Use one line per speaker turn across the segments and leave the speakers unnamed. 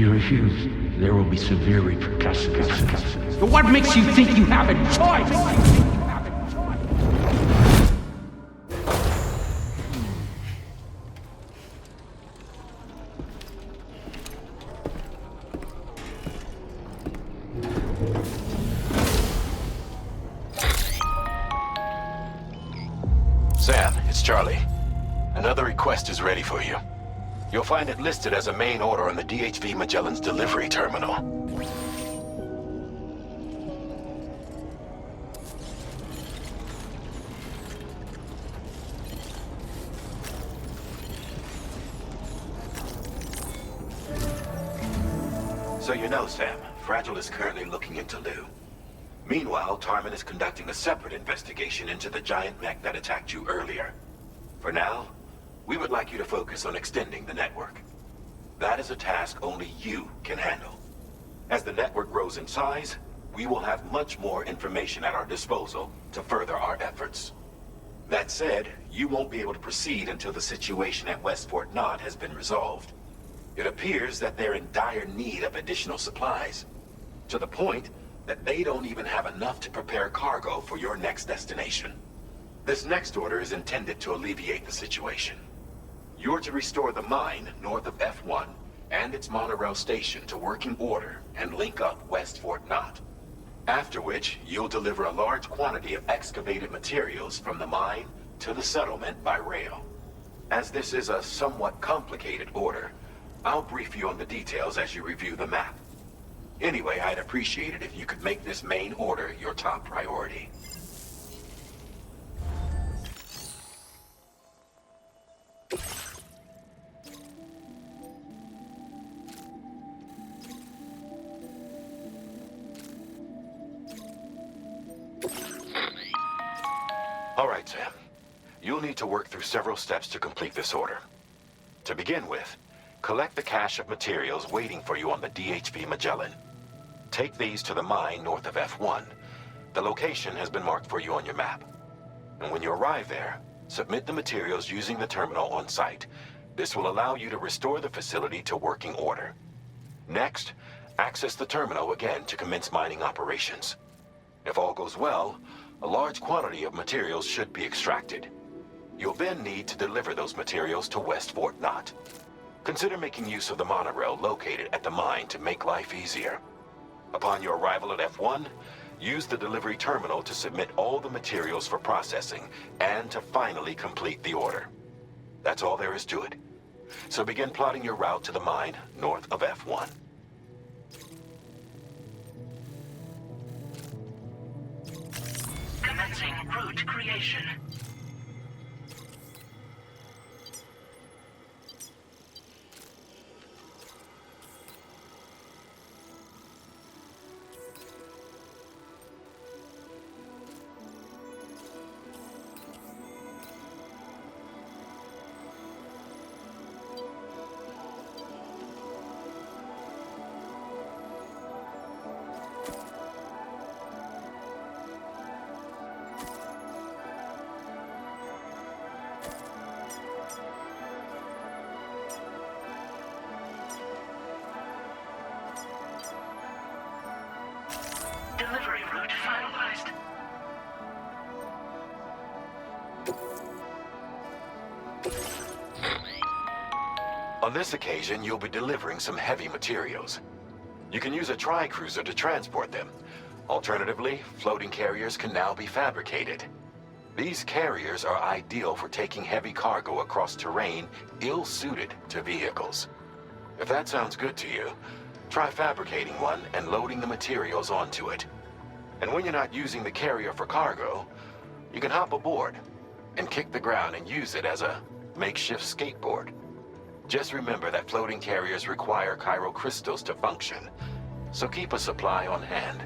you refuse, there will be severe repercussions. But what makes you think you have a choice?
Sam, it's Charlie. Another request is ready for you. You'll find it listed as a main order on the DHV Magellan's delivery terminal. So you know, Sam, Fragile is currently looking into Lou. Meanwhile, Tarman is conducting a separate investigation into the giant mech that attacked you earlier. For now, we would like you to focus on extending the network. That is a task only you can handle. As the network grows in size, we will have much more information at our disposal to further our efforts. That said, you won't be able to proceed until the situation at West Fort Knott has been resolved. It appears that they're in dire need of additional supplies, to the point that they don't even have enough to prepare cargo for your next destination. This next order is intended to alleviate the situation. You're to restore the mine north of F1 and its monorail station to working order and link up West Fort Knott. After which, you'll deliver a large quantity of excavated materials from the mine to the settlement by rail. As this is a somewhat complicated order, I'll brief you on the details as you review the map. Anyway, I'd appreciate it if you could make this main order your top priority. All right, Sam. You'll need to work through several steps to complete this order. To begin with, collect the cache of materials waiting for you on the DHV Magellan. Take these to the mine north of F1. The location has been marked for you on your map. And when you arrive there, submit the materials using the terminal on site. This will allow you to restore the facility to working order. Next, access the terminal again to commence mining operations. If all goes well, a large quantity of materials should be extracted. You'll then need to deliver those materials to West Fort Knott. Consider making use of the monorail located at the mine to make life easier. Upon your arrival at F1, use the delivery terminal to submit all the materials for processing and to finally complete the order. That's all there is to it. So begin plotting your route to the mine north of F1.
Commencing route creation. Delivery route finalized.
On this occasion, you'll be delivering some heavy materials. You can use a tri-cruiser to transport them. Alternatively, floating carriers can now be fabricated. These carriers are ideal for taking heavy cargo across terrain ill-suited to vehicles. If that sounds good to you, try fabricating one and loading the materials onto it. And when you're not using the carrier for cargo, you can hop aboard and kick the ground and use it as a makeshift skateboard. Just remember that floating carriers require chiral crystals to function, so keep a supply on hand.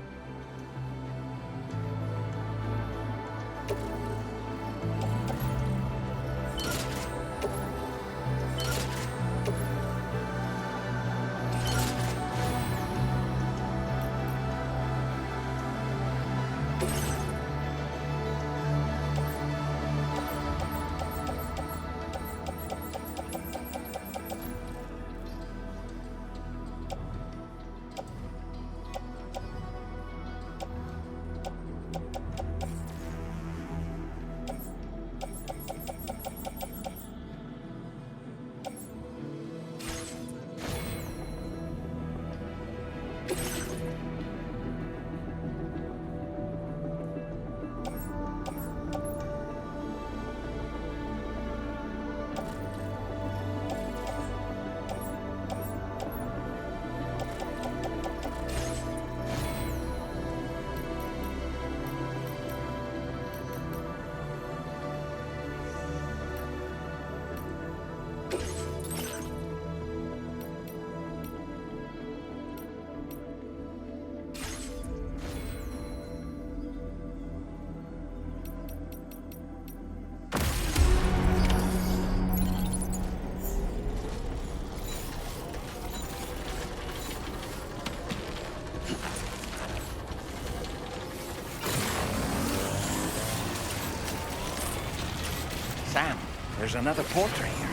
there's another porter here.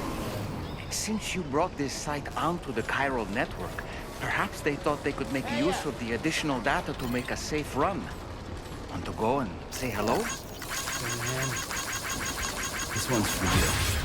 Since you brought this site onto the chiral network, perhaps they thought they could make use of the additional data to make a safe run. Want to go and say hello?
Hey, man. This one's for you.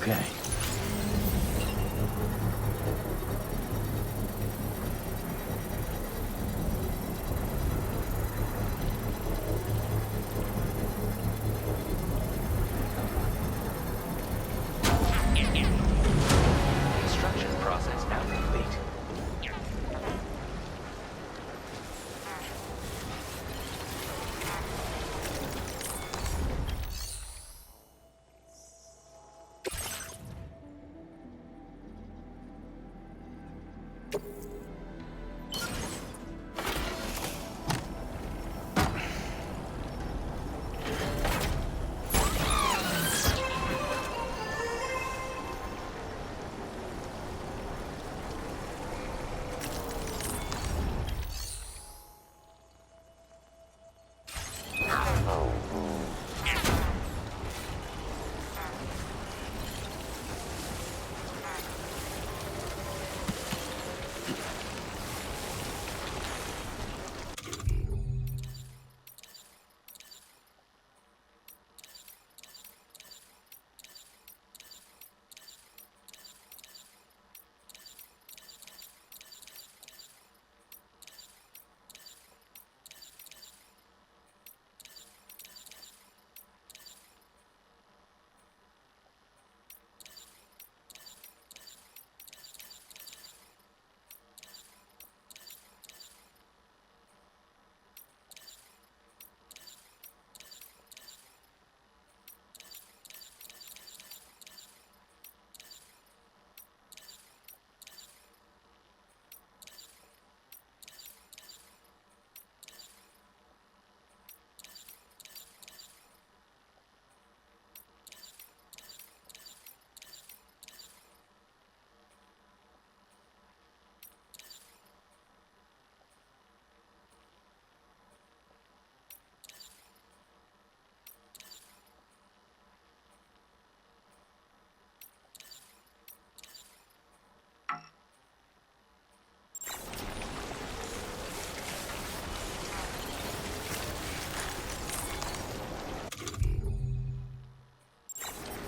Okay.
Construction process now complete.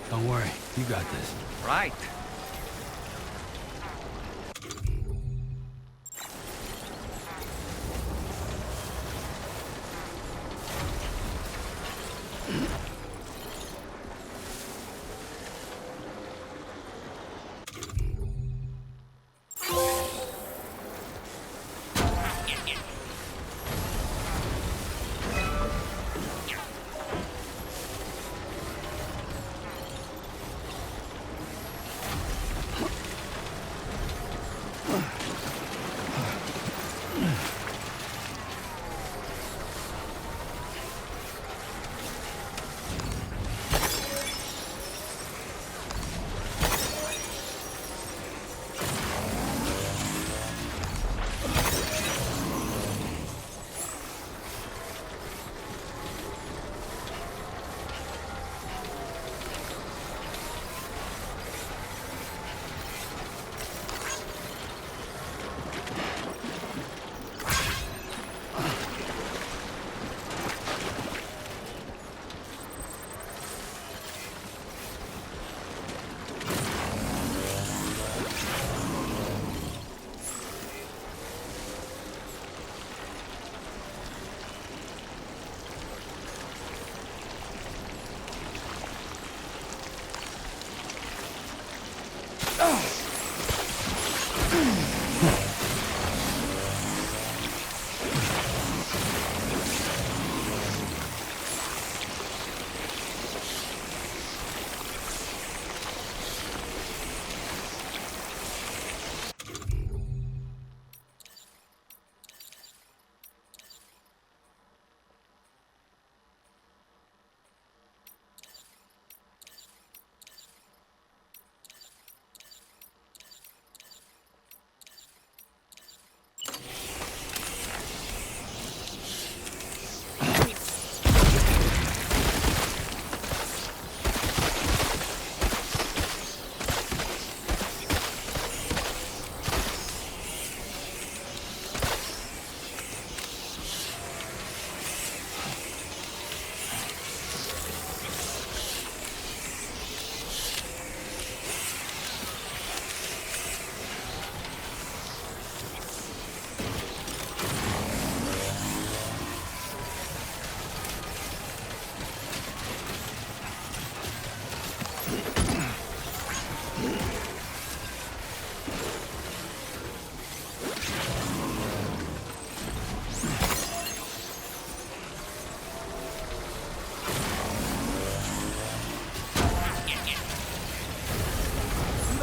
Don't worry, you got this.
Right.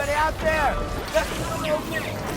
Anybody out there? Let me know.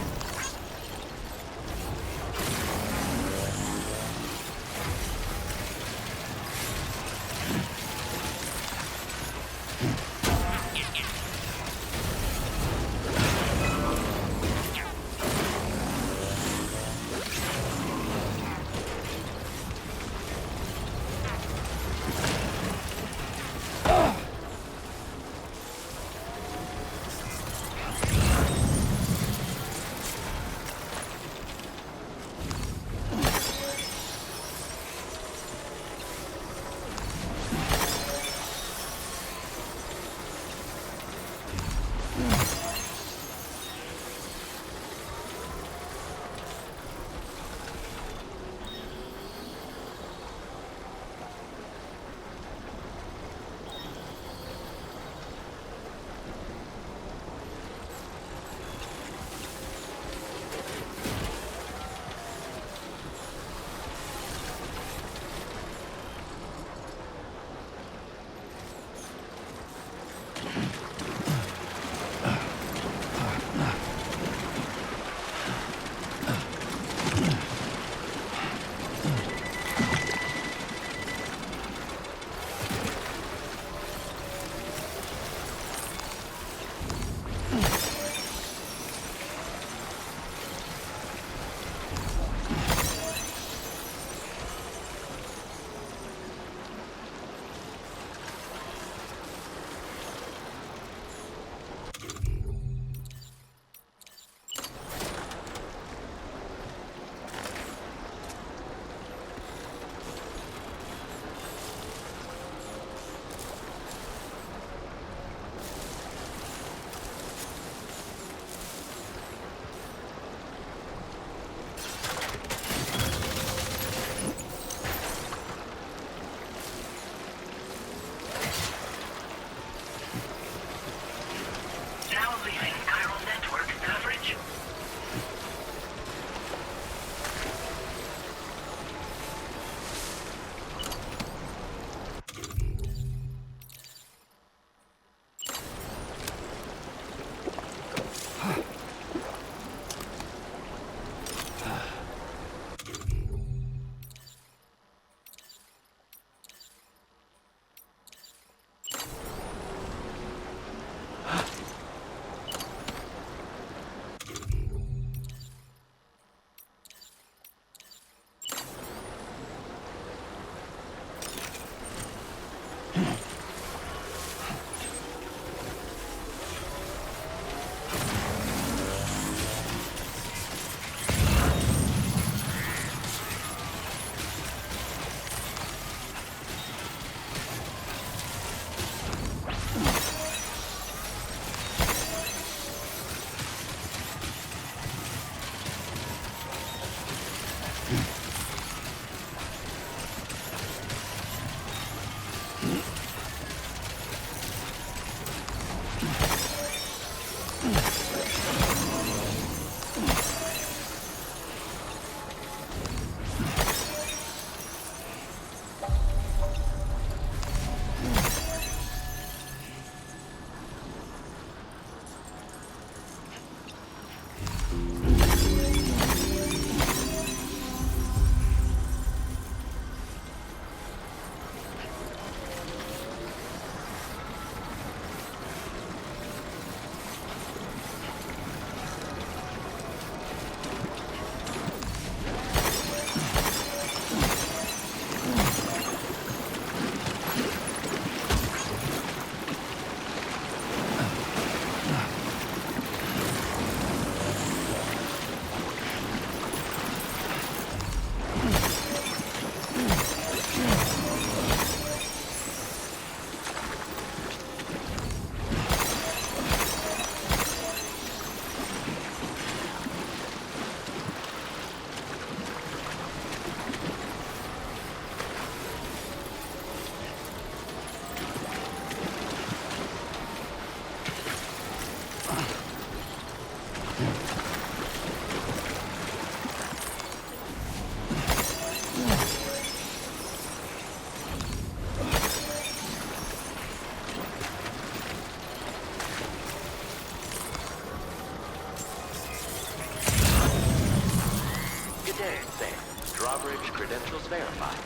Good day, Sam. Drawbridge credentials verified.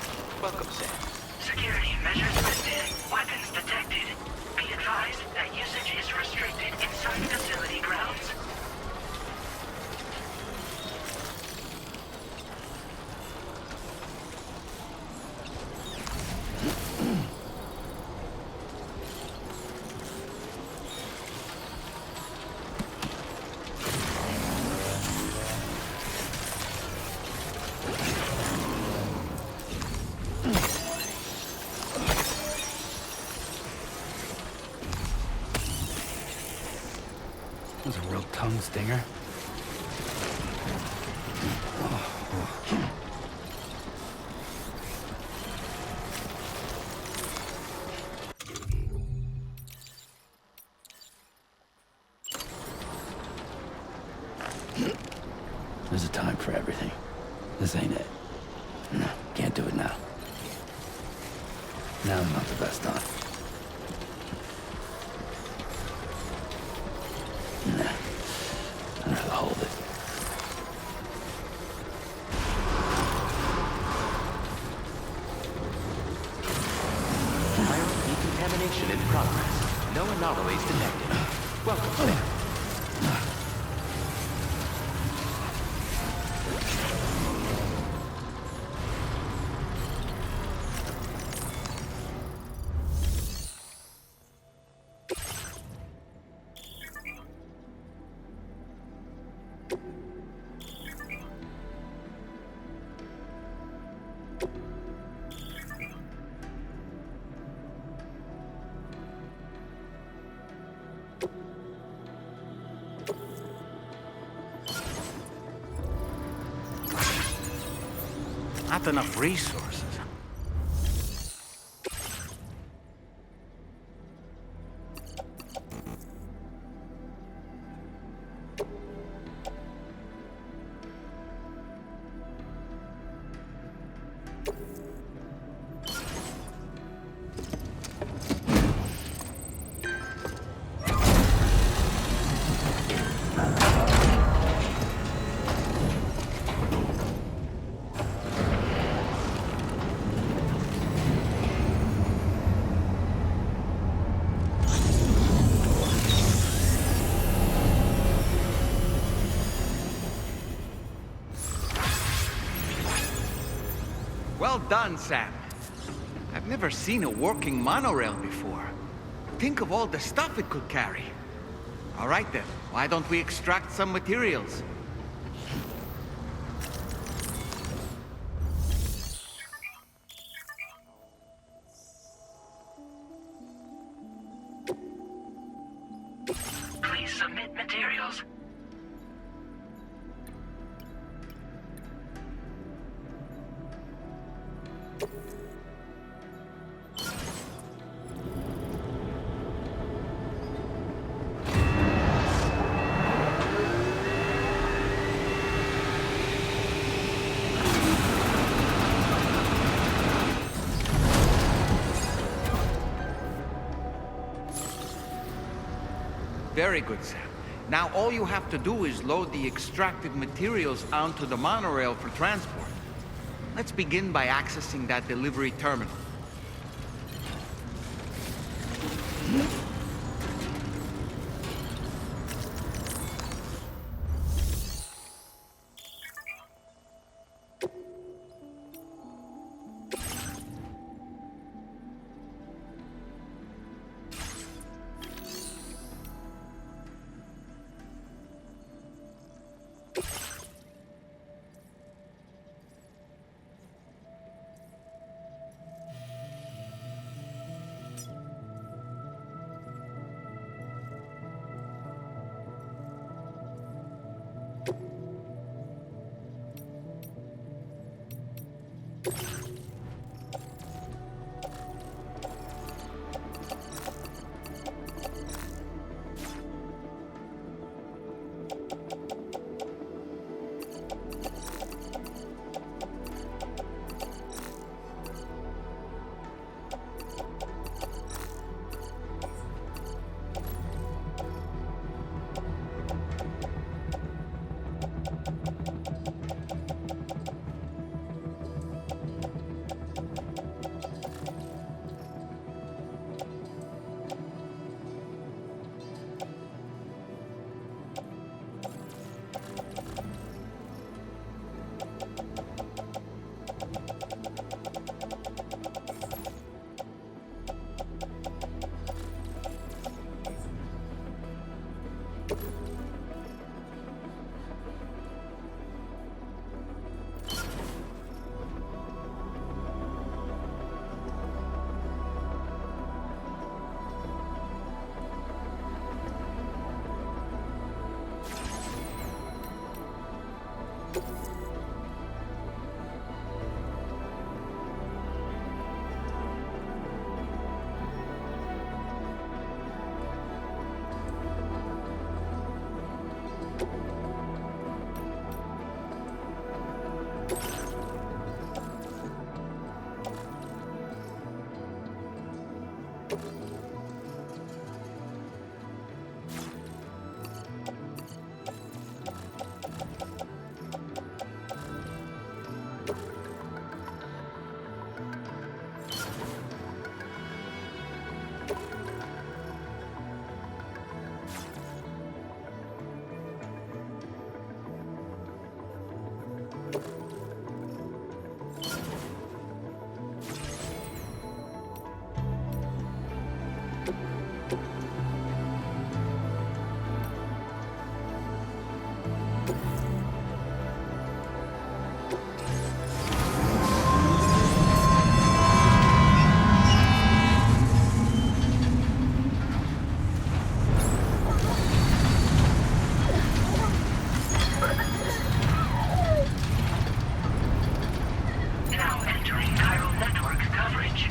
Welcome, Sam.
Security measures lifted. Weapons detected. Be advised that usage is restricted inside facility grounds.
That was a real tongue stinger. There's a time for everything. This ain't it. No, can't do it now. Now's not the best time. Nah, I'd rather hold it.
Chiral decontamination in progress. No anomalies detected. Welcome, Sam.
Not enough resources. Well done, Sam. I've never seen a working monorail before. Think of all the stuff it could carry. All right then, why don't we extract some materials?
Please submit materials.
Very good, Sam. Now all you have to do is load the extracted materials onto the monorail for transport. Let's begin by accessing that delivery terminal.
Now entering chiral network coverage.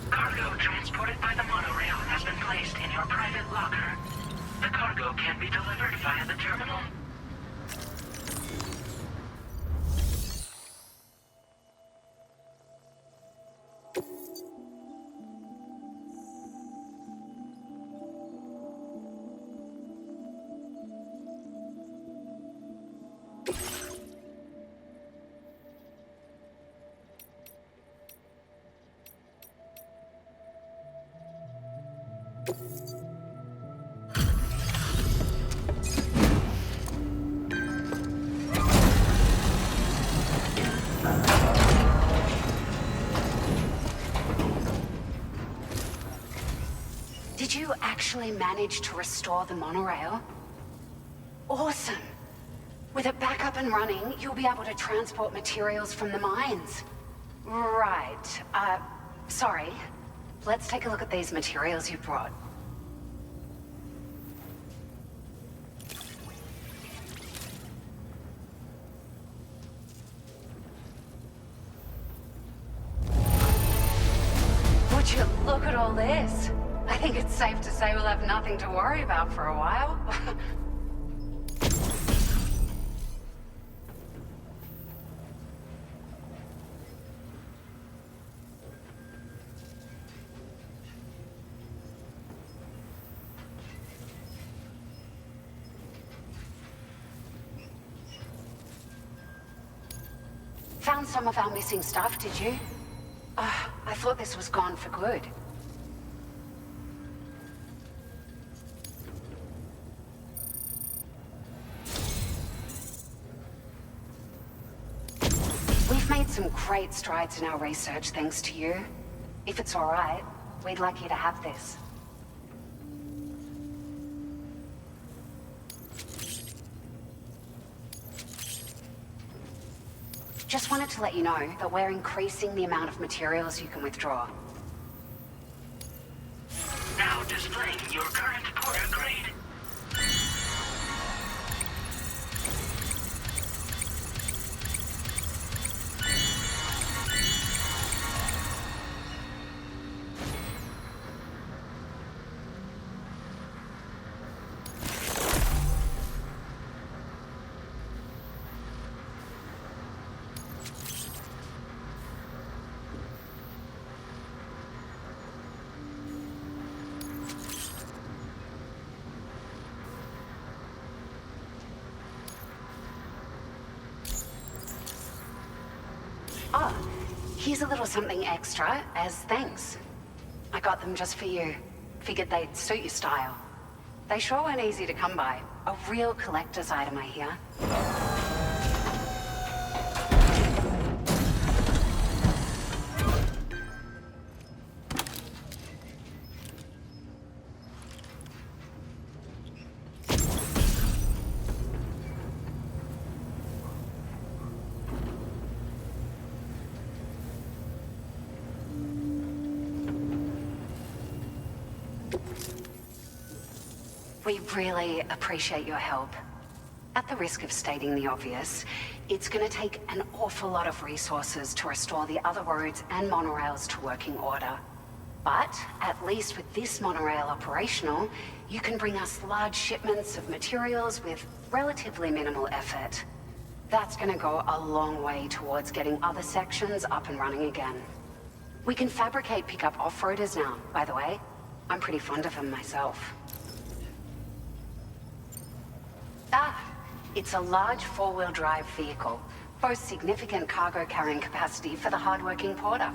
Cargo transported by the monorail has been placed in your private locker. The cargo can be delivered via the terminal.
Did you actually manage to restore the monorail? Awesome! With it back up and running, you'll be able to transport materials from the mines. Right. Sorry. Let's take a look at these materials you brought. Would you look at all this? I think it's safe to say we'll have nothing to worry about for a while. Found some of our missing stuff, did you? I thought this was gone for good. We've made some great strides in our research thanks to you. If it's all right, we'd like you to have this. Just wanted to let you know that we're increasing the amount of materials you can withdraw.
Now displaying your current porter grade.
Oh, here's a little something extra as thanks. I got them just for you. Figured they'd suit your style. They sure weren't easy to come by. A real collector's item, I hear. We really appreciate your help. At the risk of stating the obvious, it's gonna take an awful lot of resources to restore the other roads and monorails to working order. But at least with this monorail operational, you can bring us large shipments of materials with relatively minimal effort. That's gonna go a long way towards getting other sections up and running again. We can fabricate pickup off-roaders now, by the way. I'm pretty fond of them myself. It's a large four-wheel drive vehicle, boasts significant cargo carrying capacity for the hard-working porter.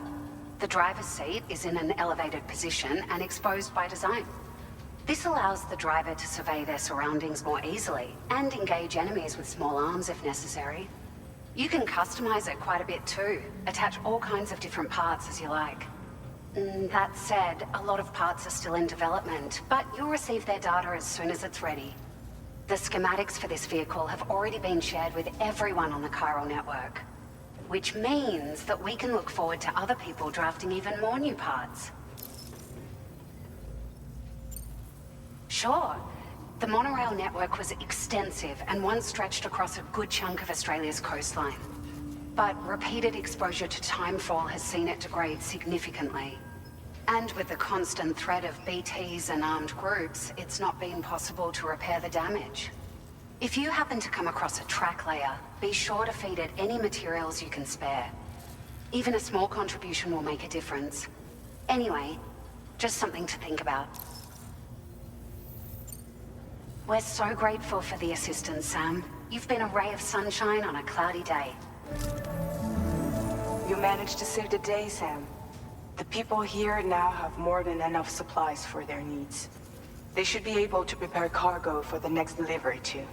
The driver's seat is in an elevated position and exposed by design. This allows the driver to survey their surroundings more easily and engage enemies with small arms if necessary. You can customize it quite a bit too, attach all kinds of different parts as you like. That said, a lot of parts are still in development, but you'll receive their data as soon as it's ready. The schematics for this vehicle have already been shared with everyone on the chiral network, which means that we can look forward to other people drafting even more new parts. Sure, the monorail network was extensive and once stretched across a good chunk of Australia's coastline. But repeated exposure to timefall has seen it degrade significantly. And with the constant threat of BTs and armed groups, it's not been possible to repair the damage. If you happen to come across a track layer, be sure to feed it any materials you can spare. Even a small contribution will make a difference. Anyway, just something to think about. We're so grateful for the assistance, Sam. You've been a ray of sunshine on a cloudy day.
You managed to save the day, Sam. The people here now have more than enough supplies for their needs. They should be able to prepare cargo for the next delivery too.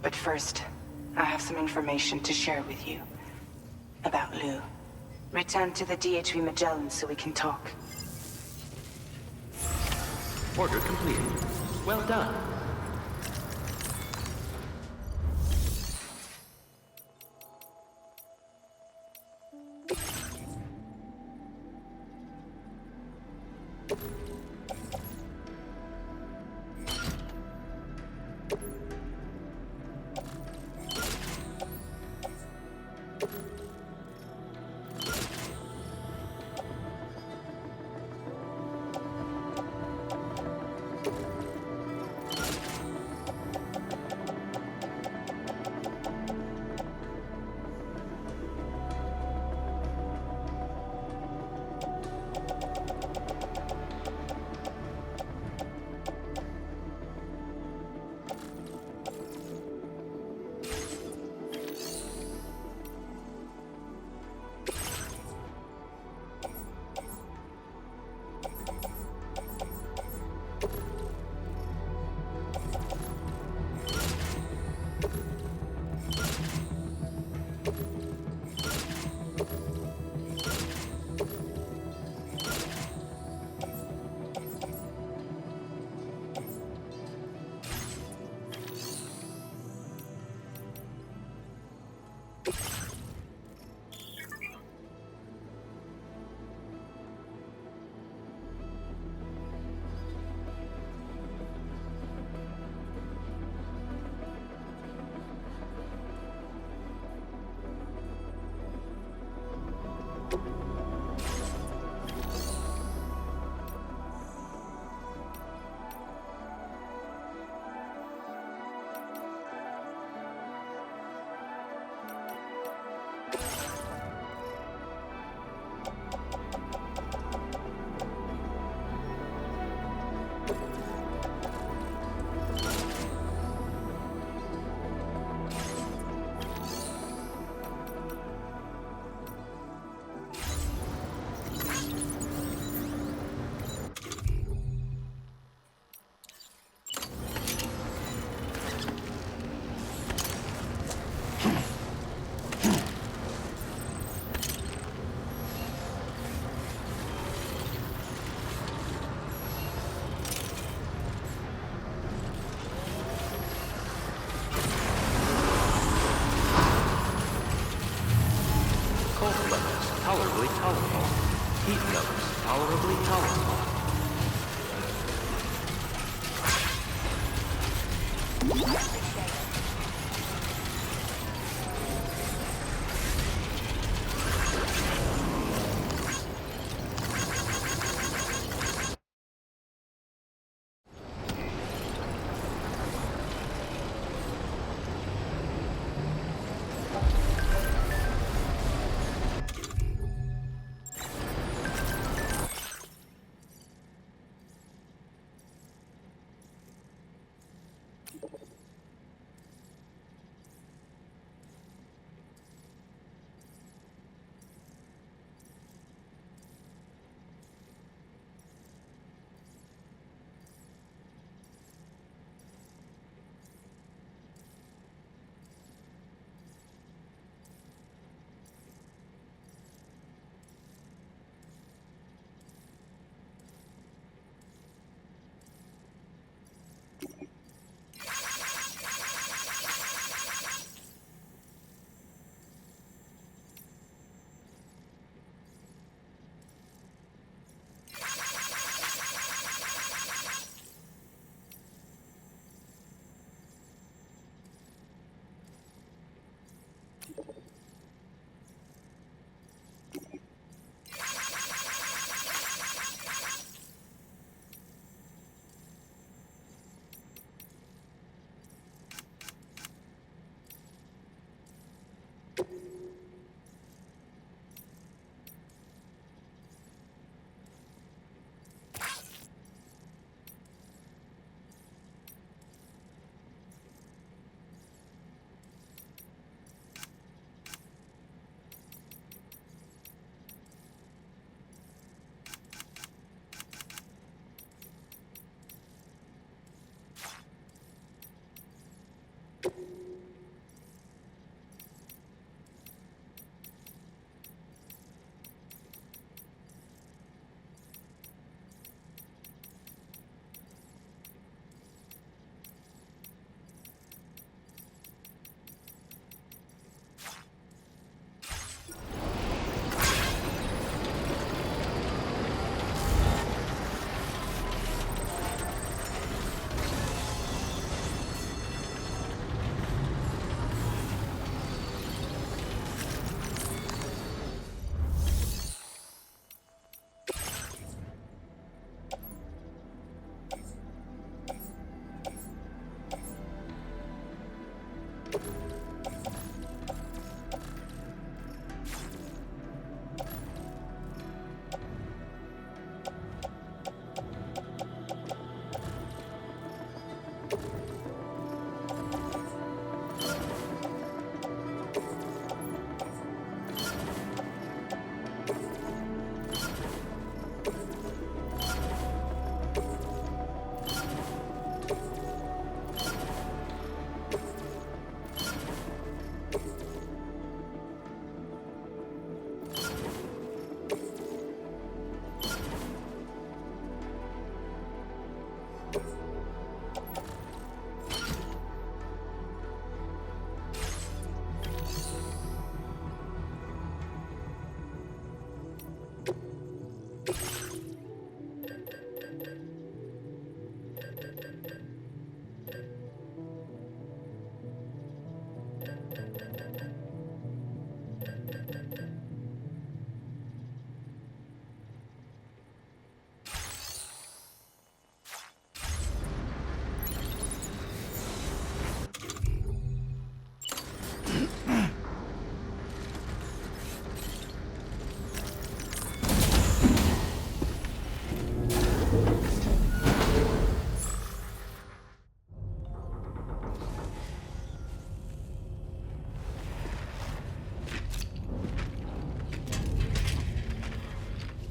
But first, I have some information to share with you. About Lou. Return to the DHV Magellan so we can talk.
Order completed. Well done. tolerably tolerable. Heat levels tolerably tolerable.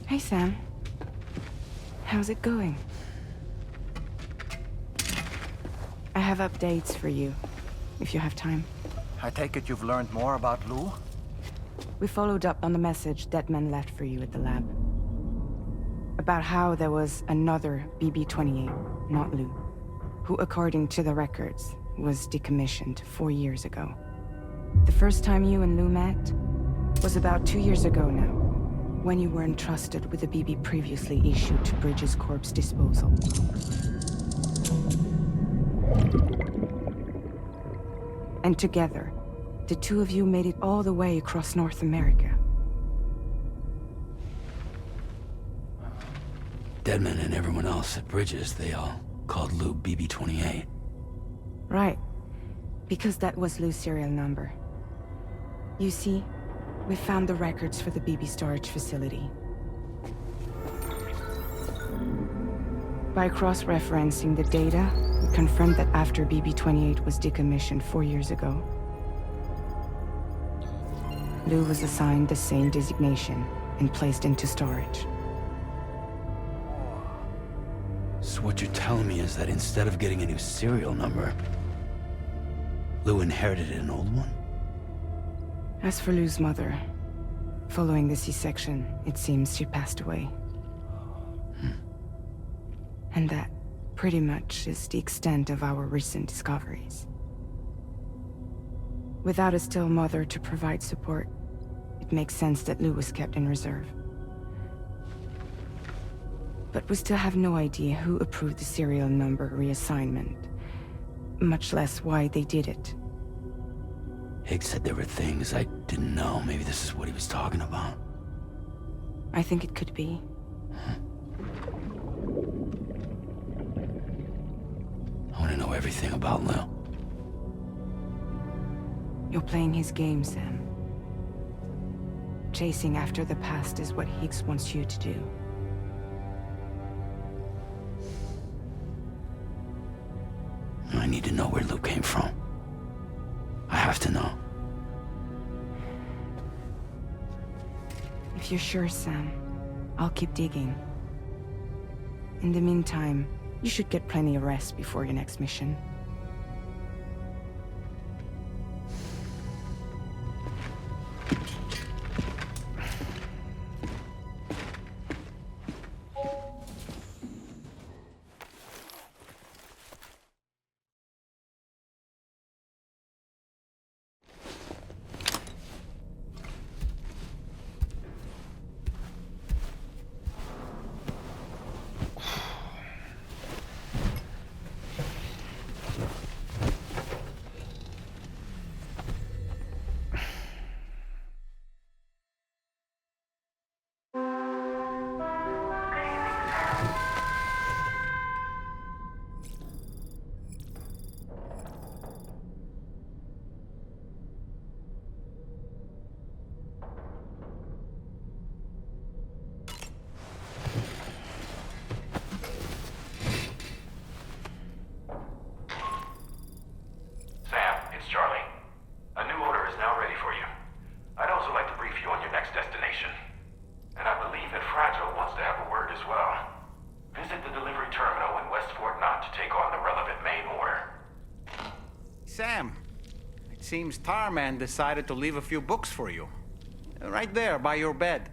Hey, Sam. How's it going? I have updates for you, if you have time.
I take it you've learned more about Lou?
We followed up on the message Deadman left for you at the lab. About how there was another BB-28, not Lou, who, according to the records, was decommissioned 4 years ago. The first time you and Lou met was about 2 years ago now. when you were entrusted with the BB previously issued to Bridges Corp's disposal. And together, the two of you made it all the way across North America.
Deadman and everyone else at Bridges, they all called Lou BB-28.
Right. Because that was Lou's serial number. You see, we found the records for the BB storage facility. By cross-referencing the data, we confirmed that after BB-28 was decommissioned 4 years ago, Lou was assigned the same designation and placed into storage.
So what you're telling me is that instead of getting a new serial number, Lou inherited an old one?
As for Lou's mother, following the C-section, it seems she passed away. And that, pretty much, is the extent of our recent discoveries. Without a still mother to provide support, it makes sense that Lou was kept in reserve. But we still have no idea who approved the serial number reassignment, much less why they did it.
Higgs said there were things I didn't know. Maybe this is what he was talking about.
I think it could be.
I want to know everything about Lou.
You're playing his game, Sam. Chasing after the past is what Higgs wants you to do.
I need to know where Lou came from. I have to know.
If you're sure, Sam, I'll keep digging. In the meantime, you should get plenty of rest before your next mission.
Sam, it seems Tarman decided to leave a few books for you. Right there, by your bed.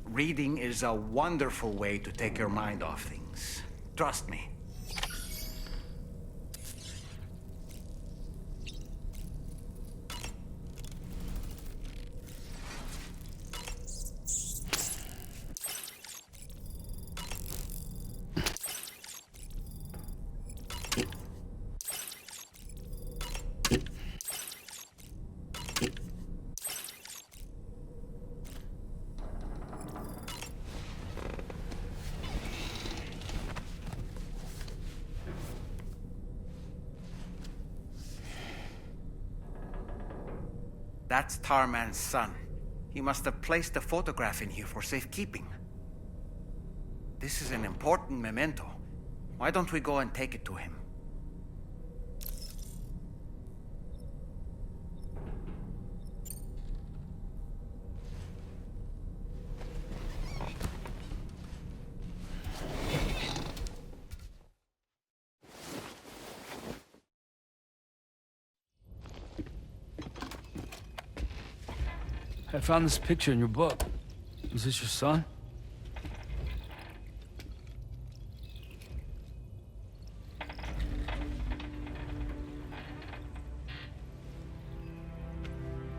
Reading is a wonderful way to take your mind off things. Trust me. That's Tarman's son. He must have placed a photograph in here for safekeeping. This is an important memento. Why don't we go and take it to him?
I found this picture in your book. Is this your son?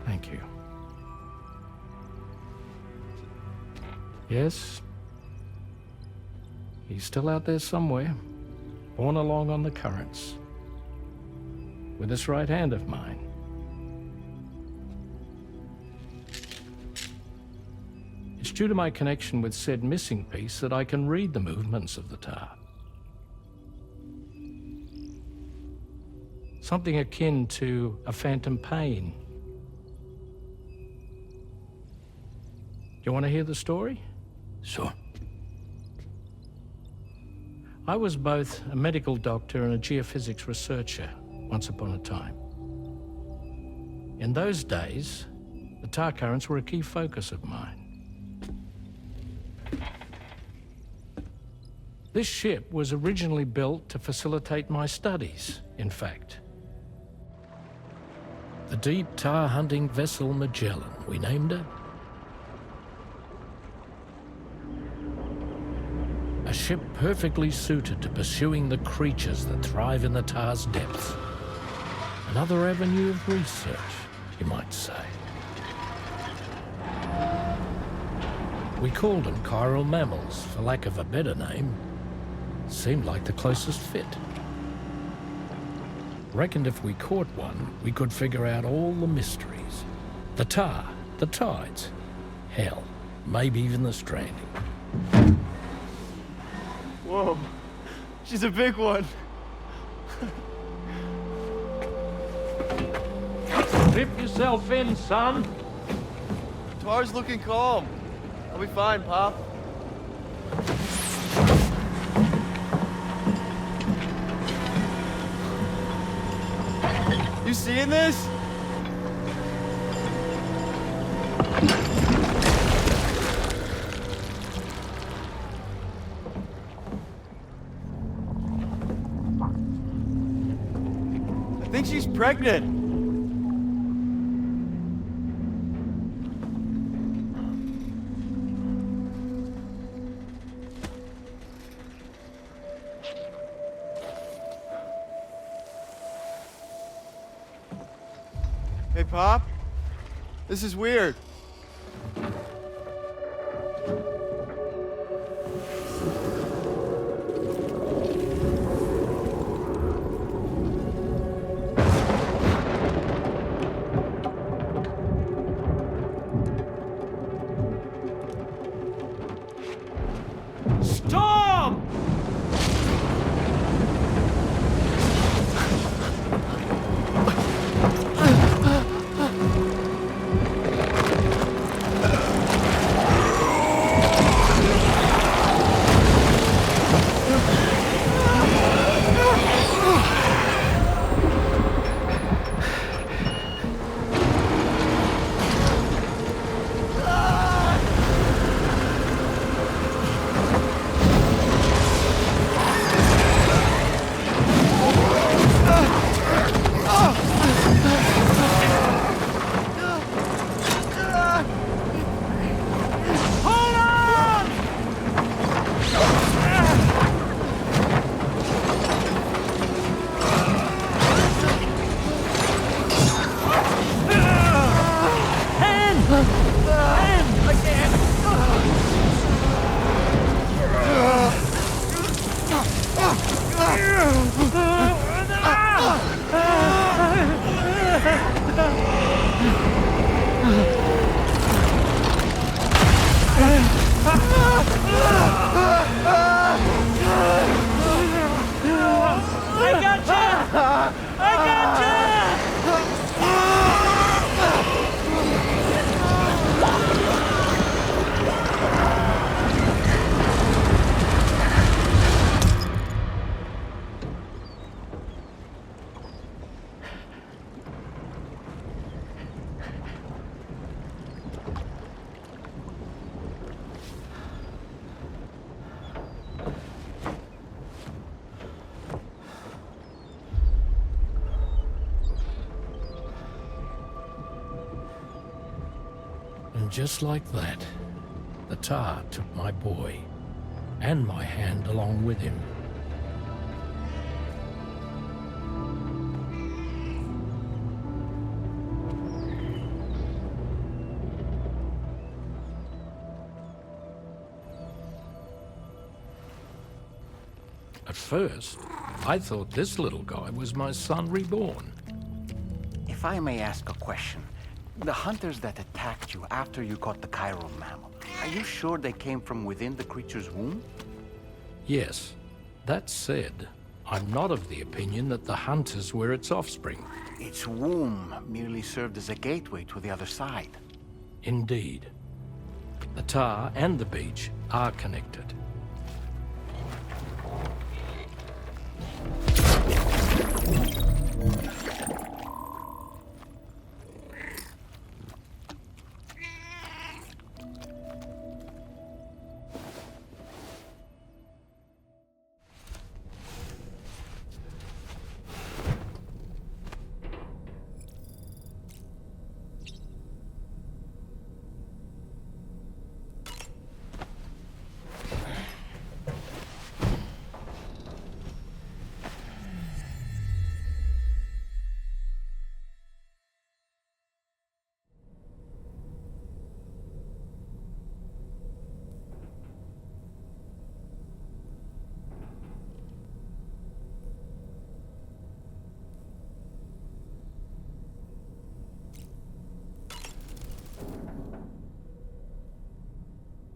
Thank you. Yes. He's still out there somewhere, borne along on the currents, with this right hand of mine. It's due to my connection with said missing piece that I can read the movements of the tar. Something akin to a phantom pain. Do you want to hear the story?
Sure.
I was both a medical doctor and a geophysics researcher once upon a time. In those days, the tar currents were a key focus of mine. This ship was originally built to facilitate my studies, in fact. The deep tar hunting vessel Magellan, we named it. A ship perfectly suited to pursuing the creatures that thrive in the tar's depths. Another avenue of research, you might say. We called them chiral mammals, for lack of a better name. Seemed like the closest fit. Reckoned if we caught one, we could figure out all the mysteries. The tar, the tides, hell, maybe even the stranding.
Whoa, she's a big one.
Dip yourself in, son.
Tar's looking calm. I'll be fine, Pop. You seeing this? I think she's pregnant. Hey, Pop. This is weird.
Storm! And just like that, the tar took my boy, and my hand along with him. first, I thought this little guy was my son reborn.
If I may ask a question, the hunters that attacked you after you caught the chiral mammal, are you sure they came from within the creature's womb?
Yes. That said, I'm not of the opinion that the hunters were its offspring.
Its womb merely served as a gateway to the other side.
Indeed. The tar and the beach are connected.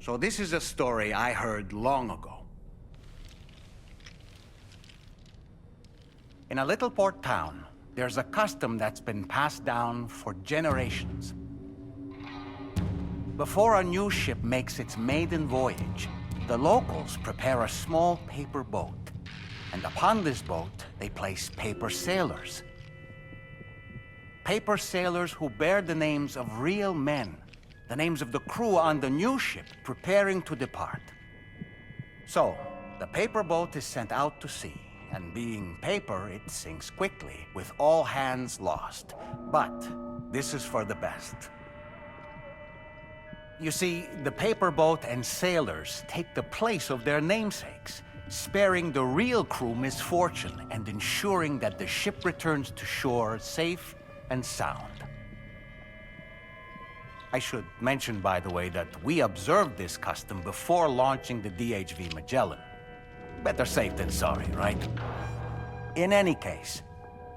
So this is a story I heard long ago. In a little port town, there's a custom that's been passed down for generations. Before a new ship makes its maiden voyage, the locals prepare a small paper boat. And upon this boat, they place paper sailors. Paper sailors who bear the names of real men, the names of the crew on the new ship preparing to depart. So, the paper boat is sent out to sea, and being paper, it sinks quickly, with all hands lost. But this is for the best. You see, the paper boat and sailors take the place of their namesakes, sparing the real crew misfortune and ensuring that the ship returns to shore safe and sound. I should mention, by the way, that we observed this custom before launching the DHV Magellan. Better safe than sorry, right? In any case,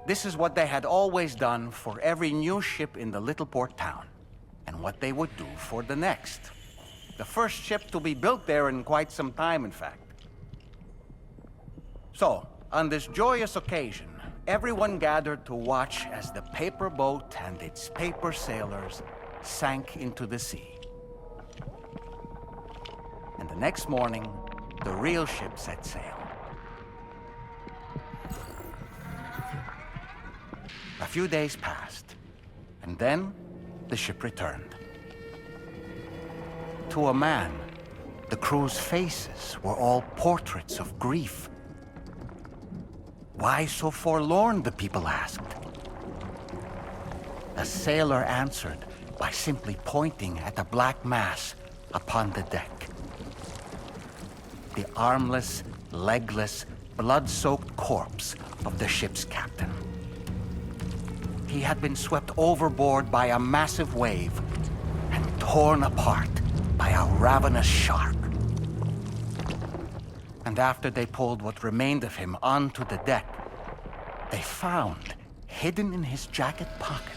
this is what they had always done for every new ship in the little port town, and what they would do for the next. The first ship to be built there in quite some time, in fact. So, on this joyous occasion, everyone gathered to watch as the paper boat and its paper sailors sank into the sea. And the next morning, the real ship set sail. A few days passed, and then the ship returned. To a man, the crew's faces were all portraits of grief. Why so forlorn, the people asked. The sailor answered by simply pointing at a black mass upon the deck. The armless, legless, blood-soaked corpse of the ship's captain. He had been swept overboard by a massive wave and torn apart by a ravenous shark. And after they pulled what remained of him onto the deck, they found, hidden in his jacket pocket,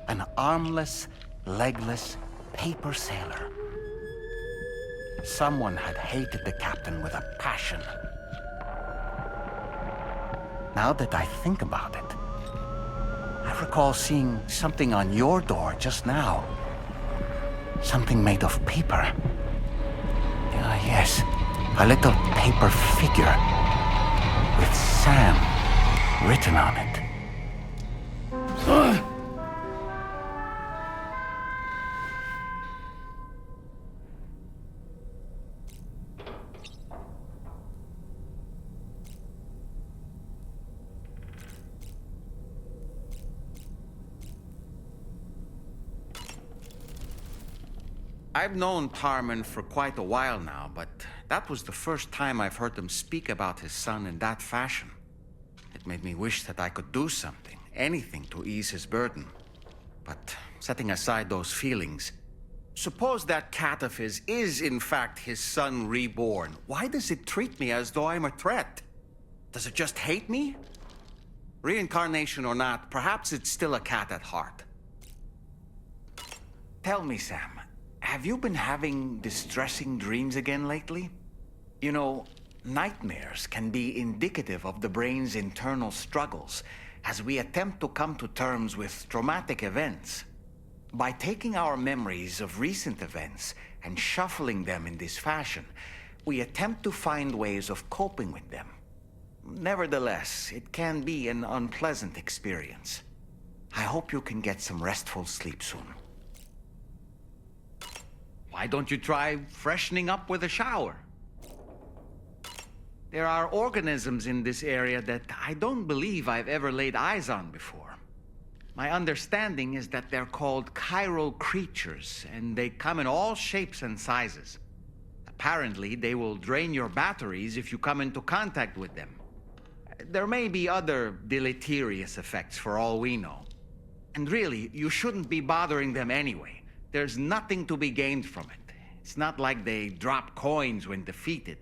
an armless, legless paper sailor. Someone had hated the captain with a passion. Now that I think about it, I recall seeing something on your door just now. Something made of paper. Yes, a little paper figure with Sam written on it. I've known Tarman for quite a while now, but that was the first time I've heard him speak about his son in that fashion. It made me wish that I could do something, anything to ease his burden. But setting aside those feelings, suppose that cat of his is in fact his son reborn. Why does it treat me as though I'm a threat? Does it just hate me? Reincarnation or not, perhaps it's still a cat at heart. Tell me, Sam, have you been having distressing dreams again lately? You know, nightmares can be indicative of the brain's internal struggles as we attempt to come to terms with traumatic events. By taking our memories of recent events and shuffling them in this fashion, we attempt to find ways of coping with them. Nevertheless, it can be an unpleasant experience. I hope you can get some restful sleep soon. Why don't you try freshening up with a shower? There are organisms in this area that I don't believe I've ever laid eyes on before. My understanding is that they're called chiral creatures, and they come in all shapes and sizes. Apparently, they will drain your batteries if you come into contact with them. There may be other deleterious effects for all we know. And really, you shouldn't be bothering them anyway. There's nothing to be gained from it. It's not like they drop coins when defeated.